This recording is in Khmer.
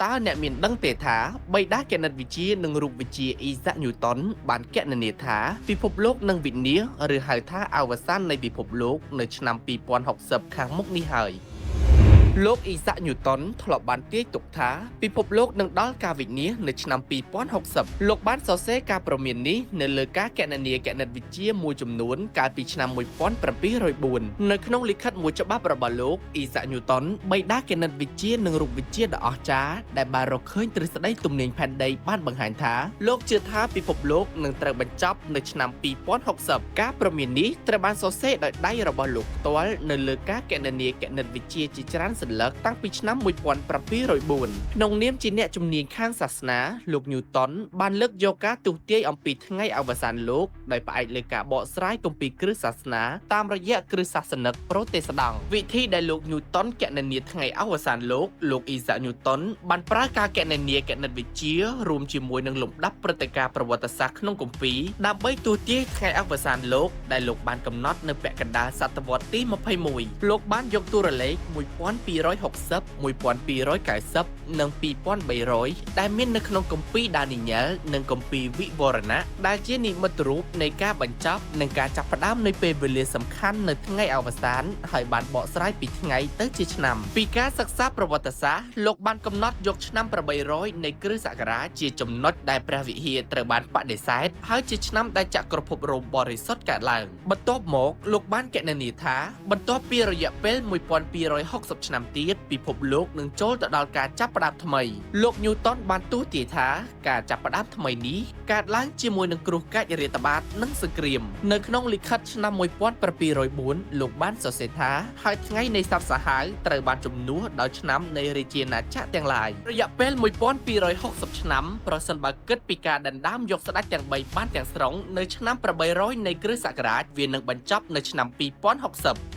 តើអ្នកមានដឹងទេថាបិតាគណិតវិទ្យានិងរូបវិទ្យាអ៊ីសាក់ញូតុនបានគណនាថាពិភពលោកនឹងវិនាសឬហៅថាអវសាននៃពិភពលោកនៅឆ្នាំ2060ខាងមុខនេះហើយលោកអ៊ីសាក់ញូតុនធ្លាប់បានទាយទុកថាពិភពលោកនឹងដល់ការវិនាសនៅឆ្នាំ2060លោកបានសរសេរការព្រមាននេះនៅលើការគណនាគណិតវិទ្យាមួយចំនួនកាលពីឆ្នាំ1704នៅក្នុងលិខិតមួយច្បាប់របស់លោកអ៊ីសាក់ញូតុនបិតាគណិតវិទ្យានិងរូបវិទ្យាដ៏អស្ចារ្យដែលបានរកឃើញទ្រឹស្ដីទំនាញផែនដីបានបង្ហាញថាលោកជឿថាពិភពលោកនឹងត្រូវបញ្ចប់នៅឆ្នាំ2060ការព្រមាននេះត្រូវបានសរសេរដោយដៃរបស់លោកផ្ទាល់នៅលើការគណនាគណិតវិទ្យាជាច្រើនសន្លឹកតាំងពីឆ្នាំ1704ក្នុងនាមជាអ្នកជំនាញខាងសាសនាលោកញូតុនបានលើកយកការទស្សន៍ទាយអំពីថ្ងៃអវសានលោកដោយផ្អែកលើការបកស្រាយគម្ពីរគ្រឹះសាសនាតាមរយៈគ្រឹះសាសនិកប្រូតេស្តង់វិធីដែលលោកញូតុនគណនាថ្ងៃអវសានលោកអ៊ីសាក់ញូតុនបានប្រើការគណនាគណិតវិទ្យារួមជាមួយនឹងលំដាប់ព្រឹត្តិការណ៍ប្រវត្តិសាស្ត្រក្នុងគម្ពីរដើម្បីទស្សន៍ទាយថ្ងៃអវសានលោកដែលលោកបានកំណត់នៅពាក់កណ្ដាលសតវត្សទី21លោកបានយកតួលេខ1260 1290និង2300ដែលមាននៅក្នុងគម្ពីរដានីយ៉ែលនិងគម្ពីរវិវរណៈដែលជានិមិត្តរូបនៃការបញ្ចប់និងការចាប់ផ្ដើមនៃពេលវេលាសំខាន់នៅថ្ងៃអវសានហើយបានបកស្រាយពីថ្ងៃទៅជាឆ្នាំពីការសិក្សាប្រវត្តិសាស្ត្រលោកបានកំណត់យកឆ្នាំ800នៃគ្រិស្តសករាជជាចំណុចដែលព្រះវិហារត្រូវបានបដិសេធហើយជាឆ្នាំដែលចក្រភពរ៉ូមបរិសុទ្ធកើតឡើងបន្ទាប់មកលោកបានគណនាថាបន្ទាប់ពីរយៈពេល1260ឆ្នាំទៀតពិភពលោកនឹងចូលទៅដល់ការចាប់ផ្ដើមថ្មីលោកញូតុនបានទស្សន៍ទាយថាការចាប់ផ្ដើមថ្មីនេះកើតឡើងជាមួយនឹងគ្រោះកាចរាតត្បាតនិងសង្គ្រាមនៅក្នុងលិខិតឆ្នាំ1704លោកបានសរសេរថាហើយថ្ងៃនៃសត្វសាហាវត្រូវបានជំនួសដោយឆ្នាំនៃរាជាណាចក្រទាំងឡាយរយៈពេល1260ឆ្នាំប្រសិនបើគិតពីការដណ្ដើមយកស្ដេចទាំង3បានទាំងស្រុងនៅឆ្នាំ800នៃគ្រិស្តសករាជវានឹងបញ្ចប់នៅឆ្នាំ2060